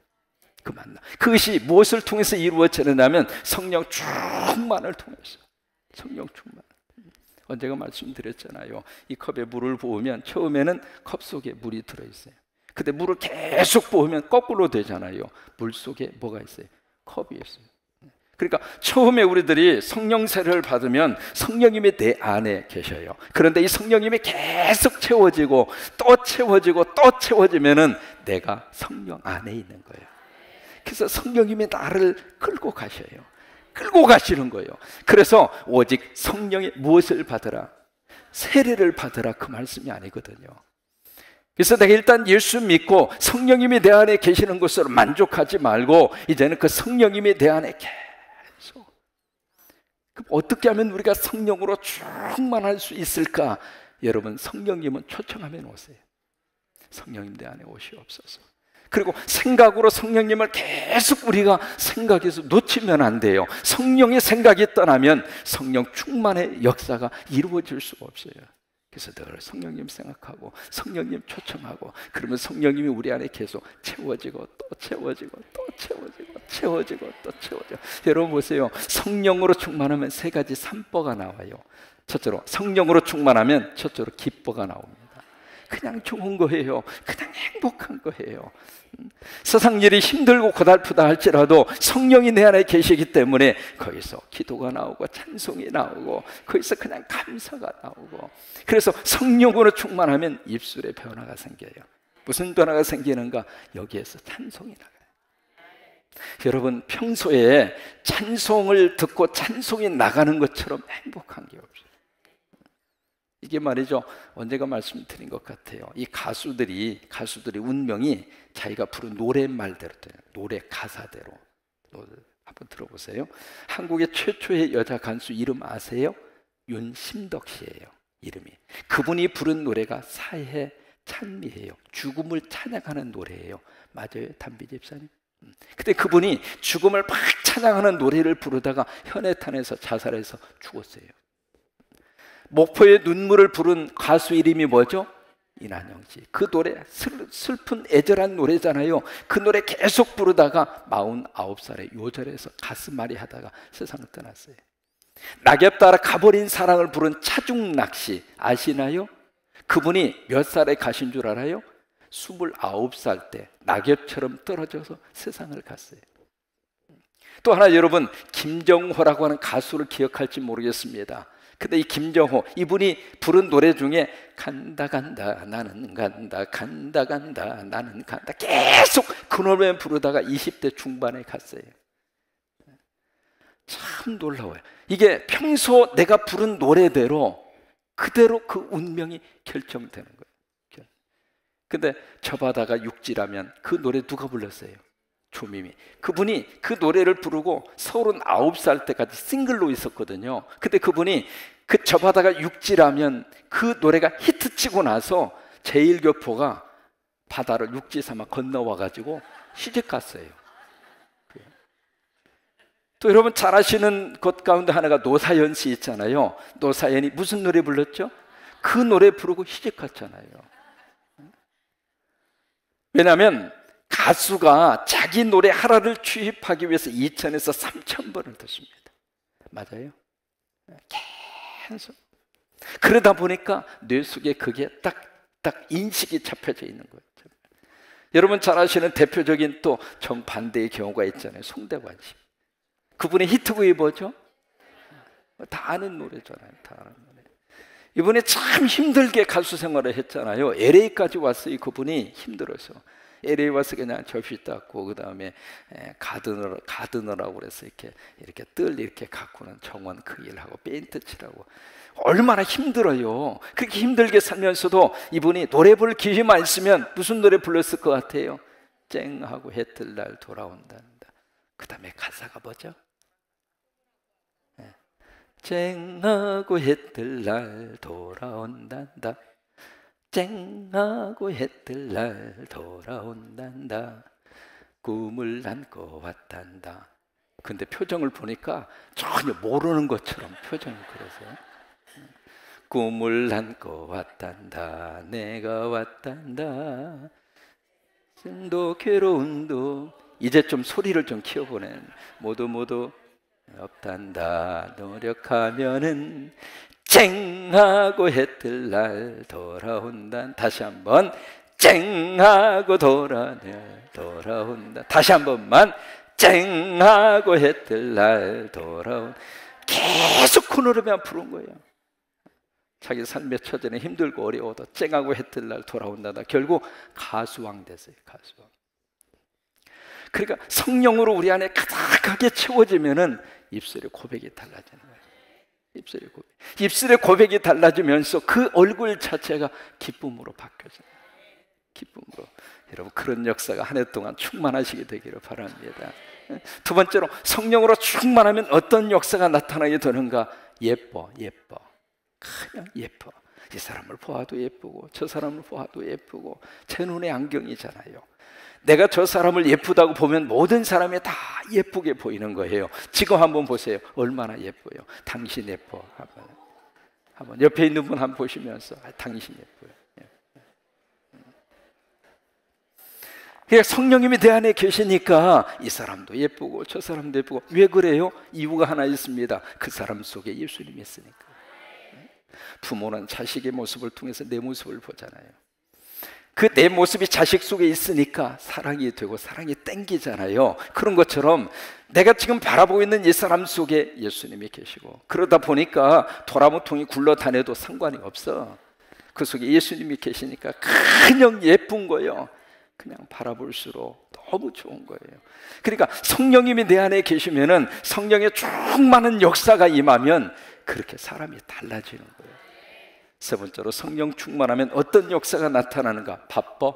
그 만남. 그것이 무엇을 통해서 이루어지느냐면 성령 충만을 통해서. 성령 충만. 언제가 말씀드렸잖아요. 이 컵에 물을 부으면 처음에는 컵 속에 물이 들어있어요. 근데 물을 계속 부으면 거꾸로 되잖아요. 물 속에 뭐가 있어요? 컵이 있어요. 그러니까 처음에 우리들이 성령 세례를 받으면 성령님이 내 안에 계셔요. 그런데 이 성령님이 계속 채워지고 또 채워지고 또 채워지면은 내가 성령 안에 있는 거예요. 그래서 성령님이 나를 끌고 가셔요. 끌고 가시는 거예요. 그래서 오직 성령의 무엇을 받으라? 세례를 받으라, 그 말씀이 아니거든요. 그래서 내가 일단 예수 믿고 성령님이 내 안에 계시는 것으로 만족하지 말고 이제는 그 성령님이 내 안에 계속. 그럼 어떻게 하면 우리가 성령으로 충만할 수 있을까? 여러분, 성령님은 초청하면 오세요. 성령님 내 안에 오시옵소서. 그리고 생각으로 성령님을 계속 우리가 생각해서 놓치면 안 돼요. 성령의 생각이 떠나면 성령 충만의 역사가 이루어질 수가 없어요. 그래서 늘 성령님 생각하고 성령님 초청하고, 그러면 성령님이 우리 안에 계속 채워지고 또 채워지고 또 채워지고 채워지고 또 채워져. 여러분 보세요. 성령으로 충만하면 세 가지 산보가 나와요. 첫째로 성령으로 충만하면 첫째로 기뻐가 나옵니다. 그냥 좋은 거예요. 그냥 행복한 거예요. 세상 일이 힘들고 고달프다 할지라도 성령이 내 안에 계시기 때문에 거기서 기도가 나오고 찬송이 나오고 거기서 그냥 감사가 나오고, 그래서 성령으로 충만하면 입술에 변화가 생겨요. 무슨 변화가 생기는가? 여기에서 찬송이 나가요. 여러분, 평소에 찬송을 듣고 찬송이 나가는 것처럼 행복한 게 없어요. 이게 말이죠, 언제가 말씀드린 것 같아요. 이 가수들이 운명이 자기가 부른 노랫말대로 돼요. 노래 가사대로. 한번 들어보세요. 한국의 최초의 여자 가수 이름 아세요? 윤심덕 씨예요. 이름이. 그분이 부른 노래가 사해 찬미예요. 죽음을 찬양하는 노래예요. 맞아요, 담비 집사님? 근데 그분이 죽음을 막 찬양하는 노래를 부르다가 현해탄에서 자살해서 죽었어요. 목포의 눈물을 부른 가수 이름이 뭐죠? 이난영 씨. 그 노래 슬픈 애절한 노래잖아요. 그 노래 계속 부르다가 49살에 요절해서 가슴앓이 하다가 세상을 떠났어요. 낙엽 따라 가버린 사랑을 부른 차중락 씨 아시나요? 그분이 몇 살에 가신 줄 알아요? 29살 때 낙엽처럼 떨어져서 세상을 갔어요. 또 하나, 여러분, 김정호라고 하는 가수를 기억할지 모르겠습니다. 근데 이 김정호 이분이 부른 노래 중에 간다 간다 나는 간다 간다 간다 나는 간다 계속 그 노래만 부르다가 20대 중반에 갔어요. 참 놀라워요. 이게 평소 내가 부른 노래대로 그대로 그 운명이 결정되는 거예요. 근데 저 바다가 육지라면 그 노래 누가 불렀어요? 조미미. 그분이 그 노래를 부르고 서울은 9살 때까지 싱글로 있었거든요. 근데 그분이 그 저 바다가 육지라면 그 노래가 히트치고 나서 제1교포가 바다를 육지 삼아 건너와 가지고 시집 갔어요. 또 여러분 잘 아시는 것 가운데 하나가 노사연 씨 있잖아요. 노사연이 무슨 노래 불렀죠? 그 노래 부르고 시집 갔잖아요. 왜냐하면 가수가 자기 노래 하나를 취입하기 위해서 2,000에서 3,000번을 듣습니다. 맞아요? 계속. 그러다 보니까 뇌 속에 그게 딱 인식이 잡혀져 있는 거예요. 여러분 잘 아시는 대표적인 또 정반대의 경우가 있잖아요. 송대관 씨. 그분의 히트곡이 뭐죠? 다 아는 노래잖아요. 다 아는 노래. 이분이 참 힘들게 가수 생활을 했잖아요. LA까지 왔어요. 그분이 힘들어서. LA 와서 그냥 접시 닦고 그 다음에 가드너라고 그래서 이렇게 뜰 이렇게 가꾸는 정원 그 일하고 페인트 칠하고 얼마나 힘들어요. 그렇게 힘들게 살면서도 이분이 노래 부를 기회만 있으면 무슨 노래 불렀을 것 같아요? 쨍하고 해 뜰 날 돌아온단다. 그 다음에 가사가 뭐죠? 쨍하고 해 뜰 날 돌아온단다. 쨍하고 해 뜰 날 돌아온단다. 꿈을 안고 왔단다. 근데 표정을 보니까 전혀 모르는 것처럼 표정이 그래서 꿈을 안고 왔단다. 내가 왔단다. 힘도 괴로움도 이제 좀 소리를 좀 키워보네. 모두 없단다. 노력하면은 쨍하고 해 뜰 날 돌아온다. 다시 한번 쨍하고 돌아온다. 다시 한 번만 쨍하고 해 뜰 날 돌아온다. 계속 그 노래만 부른 거예요. 자기 삶의 처전에 힘들고 어려워도 쨍하고 해 뜰 날 돌아온다. 결국 가수왕 됐어요. 가수왕. 그러니까 성령으로 우리 안에 가득하게 채워지면은 입술의 고백이 달라지는 거예요. 입술의 고백이 달라지면서 그 얼굴 자체가 기쁨으로 바뀌어져요. 기쁨으로. 여러분 그런 역사가 한 해 동안 충만하시게 되기를 바랍니다. 두 번째로 성령으로 충만하면 어떤 역사가 나타나게 되는가? 예뻐. 그냥 예뻐. 이 사람을 보아도 예쁘고 저 사람을 보아도 예쁘고 제 눈에 안경이잖아요. 내가 저 사람을 예쁘다고 보면 모든 사람이 다 예쁘게 보이는 거예요. 지금 한번 보세요. 얼마나 예뻐요. 당신 예뻐. 한번 옆에 있는 분 한번 보시면서 당신 예뻐요. 그러니까 성령님이 내 안에 계시니까 이 사람도 예쁘고 저 사람도 예쁘고. 왜 그래요? 이유가 하나 있습니다. 그 사람 속에 예수님이 있으니까. 부모는 자식의 모습을 통해서 내 모습을 보잖아요. 그 내 모습이 자식 속에 있으니까 사랑이 되고 사랑이 땡기잖아요. 그런 것처럼 내가 지금 바라보고 있는 이 사람 속에 예수님이 계시고, 그러다 보니까 도라무통이 굴러다녀도 상관이 없어. 그 속에 예수님이 계시니까 그냥 예쁜 거예요. 그냥 바라볼수록 너무 좋은 거예요. 그러니까 성령님이 내 안에 계시면은, 성령의 충만한 역사가 임하면 그렇게 사람이 달라지는 거예요. 세 번째로 성령 충만하면 어떤 역사가 나타나는가? 바빠.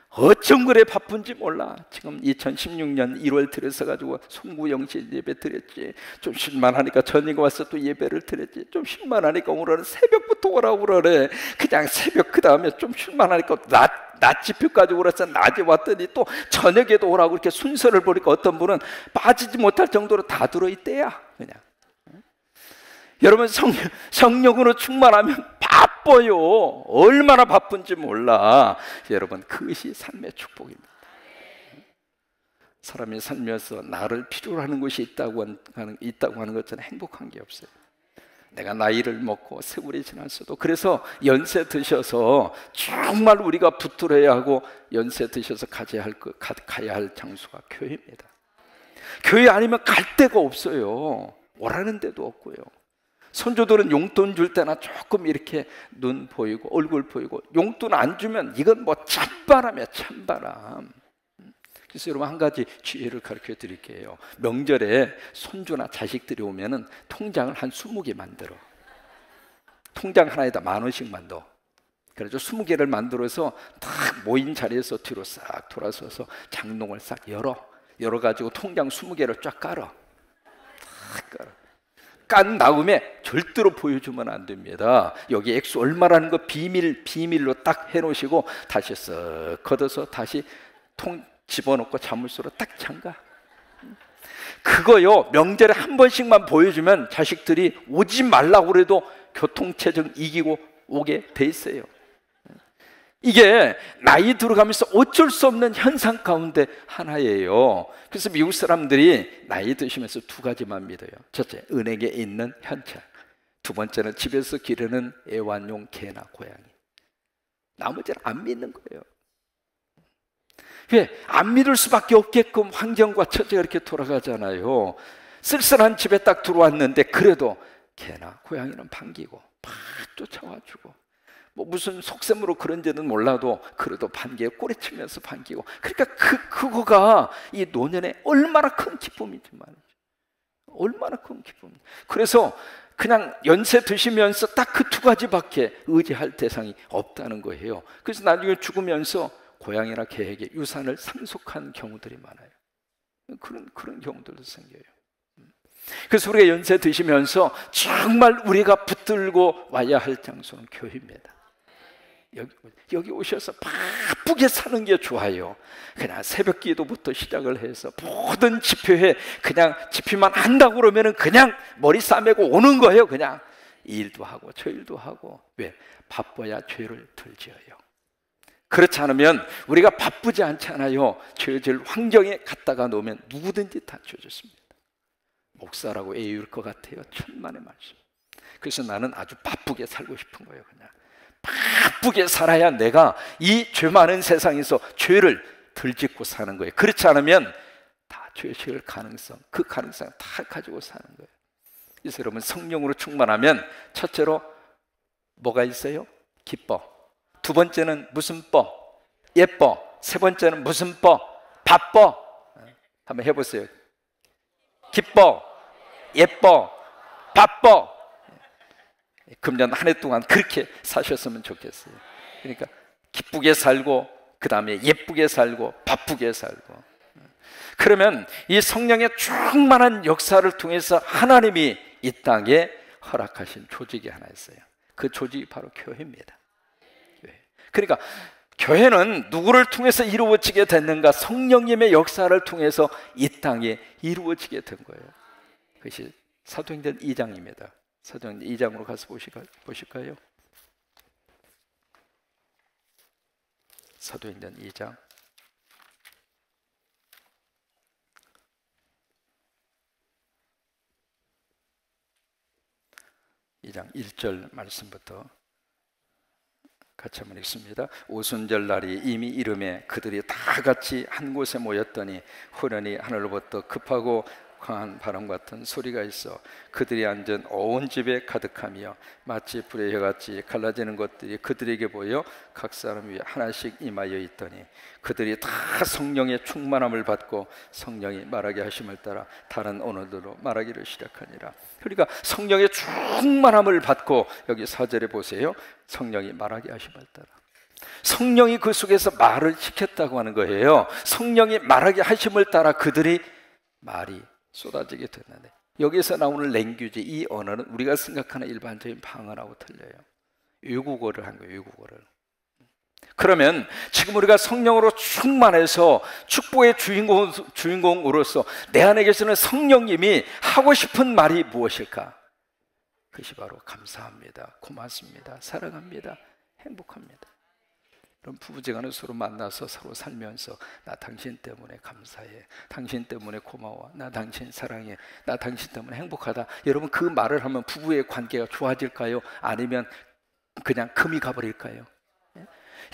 어쩜 그래 바쁜지 몰라. 지금 2016년 1월 들여서가지고 송구영실 예배 드렸지. 좀 쉴만하니까 저녁에 와서 또 예배를 드렸지. 좀 쉴만하니까 오늘은 새벽부터 오라고 그러래. 그냥 새벽 그 다음에 좀 쉴만하니까 낮 집회까지 오라서 낮에 왔더니 또 저녁에도 오라고 이렇게 순서를 보니까 어떤 분은 빠지지 못할 정도로 다 들어있대야. 그냥. 여러분 성령으로 충만하면 바빠요. 얼마나 바쁜지 몰라. 여러분 그것이 삶의 축복입니다. 사람이 살면서 나를 필요로 하는 것이 있다고 하는 것처럼 행복한 게 없어요. 내가 나이를 먹고 세월이 지났어도, 그래서 연세 드셔서 정말 우리가 붙들어야 하고 연세 드셔서 가야 할 장소가 교회입니다. 교회 아니면 갈 데가 없어요. 오라는 데도 없고요. 손주들은 용돈 줄 때나 조금 이렇게 눈 보이고 얼굴 보이고, 용돈 안 주면 이건 뭐 찬바람이야, 찬바람. 그래서 여러분, 한 가지 지혜를 가르쳐 드릴게요. 명절에 손주나 자식들이 오면은 통장을 한 20개 만들어. 통장 하나에다 10,000원씩만 넣어. 그래서 20개를 만들어서 딱 모인 자리에서 뒤로 싹 돌아서서 장롱을 싹 열어가지고 통장 20개를 쫙 깔아. 딱 깔아. 깐 다음에 절대로 보여주면 안 됩니다. 여기 액수 얼마라는 거 비밀로 딱 해놓으시고 다시 쓱 걷어서 다시 통 집어넣고 자물쇠로 딱 잠가. 그거요, 명절에 한 번씩만 보여주면 자식들이 오지 말라고 그래도 교통체증 이기고 오게 돼 있어요. 이게 나이 들어가면서 어쩔 수 없는 현상 가운데 하나예요. 그래서 미국 사람들이 나이 드시면서 2가지만 믿어요. 첫째, 은행에 있는 현찰. 2번째는 집에서 기르는 애완용 개나 고양이. 나머지는 안 믿는 거예요. 왜? 안 믿을 수밖에 없게끔 환경과 처지가 이렇게 돌아가잖아요. 쓸쓸한 집에 딱 들어왔는데 그래도 개나 고양이는 반기고 막 쫓아와주고, 뭐 무슨 속셈으로 그런지는 몰라도 그래도 반기에 꼬리치면서 반기고, 그러니까 그거가 이 노년에 얼마나 큰 기쁨인지 말이죠. 얼마나 큰 기쁨. 그래서 그냥 연세 드시면서 딱 그 2가지밖에 의지할 대상이 없다는 거예요. 그래서 나중에 죽으면서 고양이나 개에게 유산을 상속한 경우들이 많아요. 그런 경우들도 생겨요. 그래서 우리가 연세 드시면서 정말 우리가 붙들고 와야 할 장소는 교회입니다. 여기 오셔서 바쁘게 사는 게 좋아요. 그냥 새벽 기도부터 시작을 해서 모든 집회에 그냥 집회만 한다고 그러면은 그냥 머리 싸매고 오는 거예요. 그냥 일도 하고 저 일도 하고. 왜? 바빠야 죄를 덜 지어요. 그렇지 않으면 우리가 바쁘지 않잖아요. 죄질 환경에 갖다가 놓으면 누구든지 다 죄졌습니다. 목사라고 애유일 것 같아요. 천만의 말씀. 그래서 나는 아주 바쁘게 살고 싶은 거예요. 그냥 바쁘게 살아야 내가 이 죄 많은 세상에서 죄를 덜 짓고 사는 거예요. 그렇지 않으면 다 죄 지을 가능성, 그 가능성 다 가지고 사는 거예요. 그래서 여러분, 성령으로 충만하면 첫째로 뭐가 있어요? 기뻐. 2번째는 무슨 뻐? 예뻐. 3번째는 무슨 뻐? 바빠. 한번 해보세요. 기뻐, 예뻐, 바빠. 금년 한 해 동안 그렇게 사셨으면 좋겠어요. 그러니까 기쁘게 살고, 그 다음에 예쁘게 살고, 바쁘게 살고. 그러면 이 성령의 충만한 역사를 통해서 하나님이 이 땅에 허락하신 조직이 하나 있어요. 그 조직이 바로 교회입니다. 교회. 그러니까 교회는 누구를 통해서 이루어지게 됐는가? 성령님의 역사를 통해서 이 땅에 이루어지게 된 거예요. 그것이 사도행전 2장입니다. 사도행전 2장으로 가서 보실까요? 사도행전 2장. 2장 1절 말씀부터 같이 한번 읽습니다. 오순절 날이 이미 이름에 그들이 다 같이 한 곳에 모였더니 후련히 하늘로부터 급하고 강한 바람 같은 소리가 있어 그들이 앉은 온 집에 가득하며 마치 불의 혀같이 갈라지는 것들이 그들에게 보여 각 사람 위에 하나씩 임하여 있더니 그들이 다 성령의 충만함을 받고 성령이 말하게 하심을 따라 다른 언어들로 말하기를 시작하니라. 그러니까 성령의 충만함을 받고, 여기 4절에 보세요. 성령이 말하게 하심을 따라. 성령이 그 속에서 말을 시켰다고 하는 거예요. 성령이 말하게 하심을 따라 그들이 말이 쏟아지게 됐는데, 여기서 나오는 랭귀지, 이 언어는 우리가 생각하는 일반적인 방언하고 틀려요. 외국어를 한 거예요. 외국어를. 그러면 지금 우리가 성령으로 충만해서 축복의 주인공으로서 내 안에 계시는 성령님이 하고 싶은 말이 무엇일까? 그것이 바로 감사합니다, 고맙습니다, 사랑합니다, 행복합니다. 그럼 부부지간에 서로 만나서 서로 살면서 나 당신 때문에 감사해, 당신 때문에 고마워, 나 당신 사랑해, 나 당신 때문에 행복하다. 여러분, 그 말을 하면 부부의 관계가 좋아질까요? 아니면 그냥 금이 가버릴까요?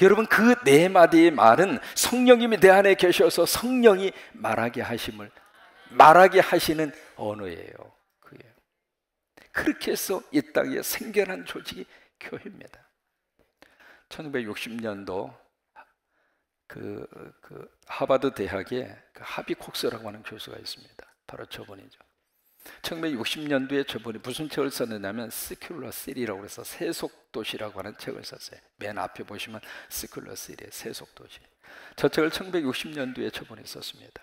여러분, 그 4마디의 말은 성령님이 내 안에 계셔서 성령이 말하게 하시는 언어예요. 그게. 그렇게 해서 이 땅에 생겨난 조직이 교회입니다. 1960년도 그 하버드 대학에 그 하비 콕스라고 하는 교수가 있습니다. 바로 저분이죠. 1960년도에 저분이 무슨 책을 썼느냐면 Secular City라고 해서 세속도시라고 하는 책을 썼어요. 맨 앞에 보시면 Secular City, 세속도시. 저 책을 1960년도에 저분이 썼습니다.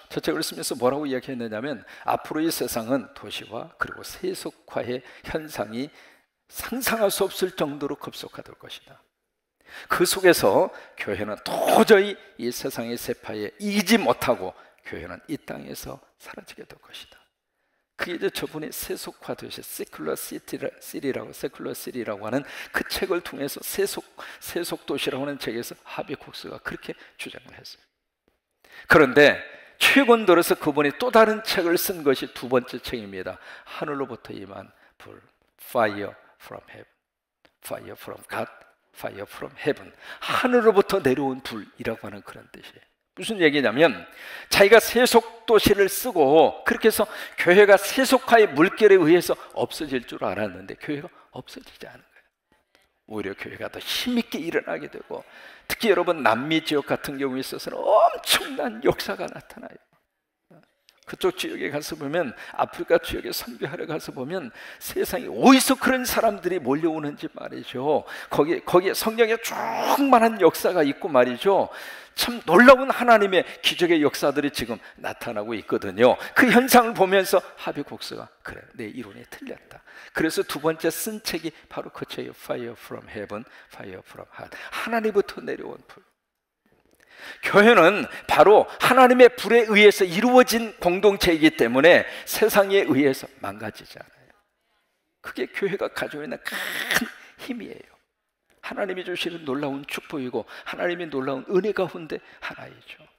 저 책을 쓰면서 뭐라고 이야기했느냐면 앞으로의 세상은 도시화 그리고 세속화의 현상이 상상할 수 없을 정도로 급속화될 것이다. 그 속에서 교회는 도저히 이 세상의 세파에 이기지 못하고 교회는 이 땅에서 사라지게 될 것이다. 그게 이제 저분이 세속화 도시, Secular City라고 하는 그 책을 통해서 세속 도시라고 하는 책에서 하비 콕스가 그렇게 주장을 했어요. 그런데 최근 들어서 그분이 또 다른 책을 쓴 것이 두 번째 책입니다. 하늘로부터 임한 불, Fire from Heaven, Fire from God, Fire from Heaven. 하늘로부터 내려온 불이라고 하는 그런 뜻이에요. 무슨 얘기냐면 자기가 세속도시를 쓰고 그렇게 해서 교회가 세속화의 물결에 의해서 없어질 줄 알았는데 교회가 없어지지 않은 거예요. 오히려 교회가 더 힘있게 일어나게 되고, 특히 여러분 남미 지역 같은 경우에 있어서는 엄청난 역사가 나타나요. 그쪽 지역에 가서 보면, 아프리카 지역에 선교하러 가서 보면 세상에 어디서 그런 사람들이 몰려오는지 말이죠. 거기에 성경에 충만한 역사가 있고 말이죠. 참 놀라운 하나님의 기적의 역사들이 지금 나타나고 있거든요. 그 현상을 보면서 하비국스가 그래, 내 이론이 틀렸다. 그래서 두 번째 쓴 책이 바로 그 책이에요. Fire from Heaven, Fire from Heart. 하나님부터 내려온 불. 교회는 바로 하나님의 불에 의해서 이루어진 공동체이기 때문에 세상에 의해서 망가지지 않아요. 그게 교회가 가지고 있는 큰 힘이에요. 하나님이 주시는 놀라운 축복이고 하나님의 놀라운 은혜 가운데 하나이죠.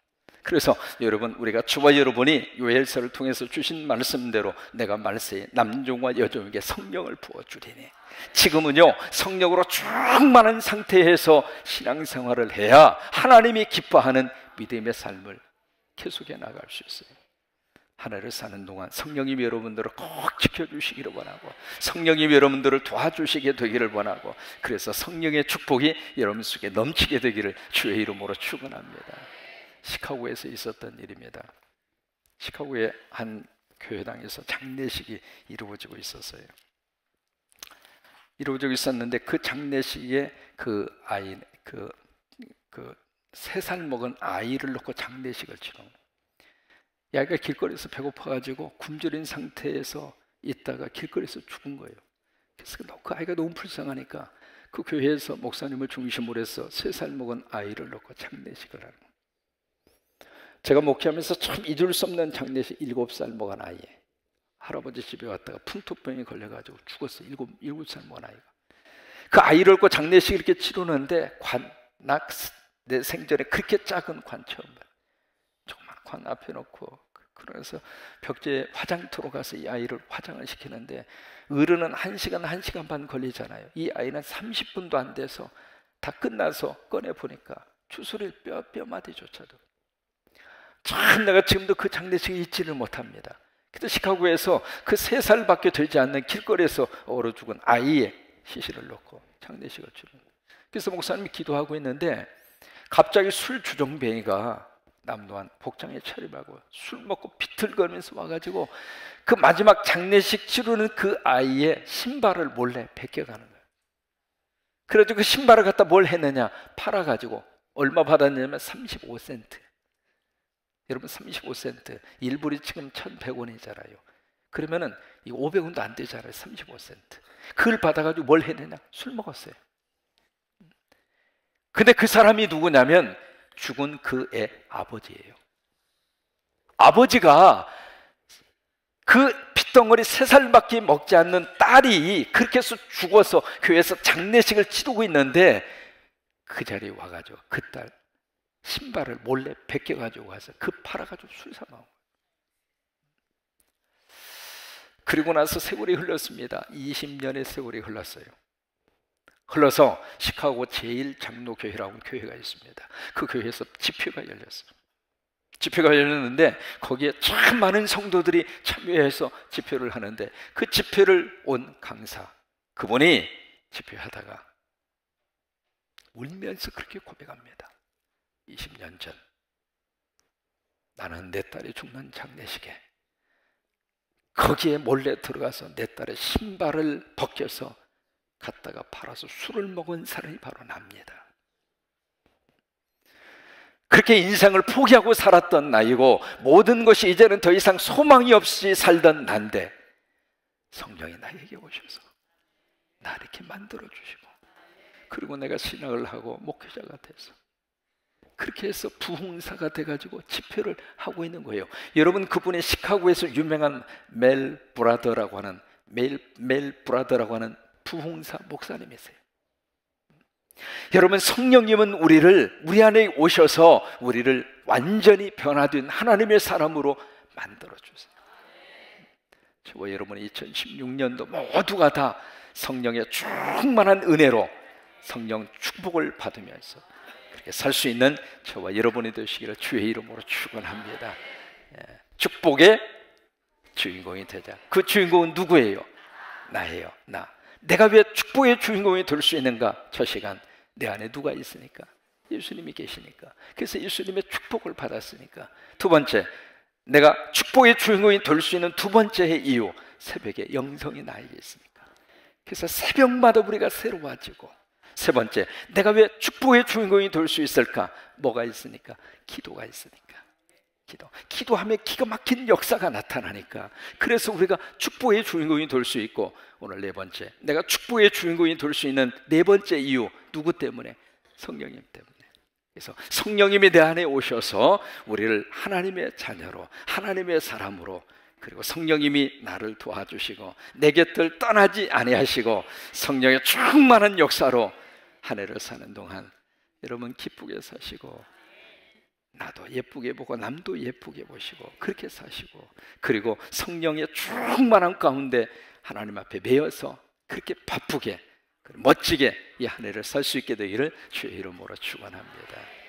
그래서 여러분, 우리가 저와 여러분이 요엘서를 통해서 주신 말씀대로 내가 말세에 남종과 여종에게 성령을 부어주리니, 지금은요 성령으로 충만한 상태에서 신앙생활을 해야 하나님이 기뻐하는 믿음의 삶을 계속해 나갈 수 있어요. 하늘을 사는 동안 성령님이 여러분들을 꼭 지켜주시기를 원하고, 성령님이 여러분들을 도와주시게 되기를 원하고, 그래서 성령의 축복이 여러분 속에 넘치게 되기를 주의 이름으로 축원합니다. 시카고에서 있었던 일입니다. 시카고의 한 교회당에서 장례식이 이루어지고 있었어요. 이루어지고 있었는데 그 장례식에 그 아이, 그 3살 먹은 아이를 놓고 장례식을 치러, 이 아이가 길거리에서 배고파가지고 굶주린 상태에서 있다가 길거리에서 죽은 거예요. 그래서 그 아이가 너무 불쌍하니까 그 교회에서 목사님을 중심으로 해서 3살 먹은 아이를 놓고 장례식을 하는 거예요. 제가 목회하면서 참 잊을 수 없는 장례식, 7살 먹은 아이, 할아버지 집에 왔다가 풍토병에 걸려가지고 죽었어요. 7살 먹은 아이가. 그 아이를 놓고 장례식 이렇게 치르는데 내 생전에 그렇게 작은 관 처음 봐요. 정말 관 앞에 놓고, 그래서 벽지에 화장터로 가서 이 아이를 화장을 시키는데 어른은 1시간 반 걸리잖아요. 이 아이는 30분도 안 돼서 다 끝나서 꺼내보니까 추스릴 뼈마디조차도, 참 내가 지금도 그 장례식을 잊지를 못합니다. 그래서 시카고에서 그 3살밖에 되지 않는 길거리에서 얼어 죽은 아이의 시신을 놓고 장례식을 치르는 거예요. 그래서 목사님이 기도하고 있는데 갑자기 술 주정뱅이가 남도한 복장에 차림하고 술 먹고 비틀거리면서 와가지고 그 마지막 장례식 치르는 그 아이의 신발을 몰래 벗겨가는 거예요. 그래서 그 신발을 갖다 뭘 했느냐, 팔아가지고 얼마 받았냐면 35센트. 여러분 35센트, 1불이 지금 1,100원이잖아요. 그러면은 500원도 안 되잖아요. 35센트. 그걸 받아가지고 뭘 했느냐, 술 먹었어요. 근데 그 사람이 누구냐면 죽은 그의 아버지예요. 아버지가 그 핏덩어리 3살밖에 먹지 않는 딸이 그렇게 해서 죽어서 교회에서 장례식을 치르고 있는데 그 자리에 와가지고 그 딸 신발을 몰래 벗겨가지고 와서 그 팔아가지고 술 사 먹은 거예요. 그리고 나서 세월이 흘렀습니다. 20년의 세월이 흘렀어요. 흘러서 시카고 제1장로교회라고 교회가 있습니다. 그 교회에서 집회가 열렸어요. 집회가 열렸는데 거기에 참 많은 성도들이 참여해서 집회를 하는데 그 집회를 온 강사, 그분이 집회하다가 울면서 그렇게 고백합니다. 20년 전 나는 내 딸이 죽는 장례식에 거기에 몰래 들어가서 내 딸의 신발을 벗겨서 갖다가 팔아서 술을 먹은 사람이 바로 납니다. 그렇게 인생을 포기하고 살았던 나이고 모든 것이 이제는 더 이상 소망이 없이 살던 난데 성령이 나에게 오셔서 나 이렇게 만들어주시고, 그리고 내가 신학을 하고 목회자가 돼서 그렇게 해서 부흥사가 돼가지고 집회를 하고 있는 거예요. 여러분, 그분의 시카고에서 유명한 멜 브라더라고 하는 부흥사 목사님이세요. 여러분, 성령님은 우리 안에 오셔서 우리를 완전히 변화된 하나님의 사람으로 만들어주세요. 저와 여러분은 2016년도 모두가 다 성령의 충만한 은혜로 성령 축복을 받으면서 그렇게 살 수 있는 저와 여러분이 되시기를 주의 이름으로 축원합니다. 축복의 주인공이 되자. 그 주인공은 누구예요? 나예요. 나. 내가 왜 축복의 주인공이 될 수 있는가? 저 시간 내 안에 누가 있으니까? 예수님이 계시니까. 그래서 예수님의 축복을 받았으니까. 두 번째, 내가 축복의 주인공이 될 수 있는 두 번째의 이유, 새벽에 영성이 나에게 있으니까. 그래서 새벽마다 우리가 새로워지고, 세 번째, 내가 왜 축복의 주인공이 될 수 있을까? 뭐가 있으니까? 기도가 있으니까. 기도하면 기가 막힌 역사가 나타나니까. 그래서 우리가 축복의 주인공이 될 수 있고, 오늘 네 번째, 내가 축복의 주인공이 될 수 있는 네 번째 이유, 누구 때문에? 성령님 때문에. 그래서 성령님이 내 안에 오셔서 우리를 하나님의 자녀로, 하나님의 사람으로, 그리고 성령님이 나를 도와주시고 내 곁을 떠나지 아니하시고 성령의 충만한 역사로 한 해를 사는 동안 여러분 기쁘게 사시고, 나도 예쁘게 보고 남도 예쁘게 보시고 그렇게 사시고, 그리고 성령의 충만한 가운데 하나님 앞에 매여서 그렇게 바쁘게 멋지게 이 한 해를 살 수 있게 되기를 주의 이름으로 축원합니다.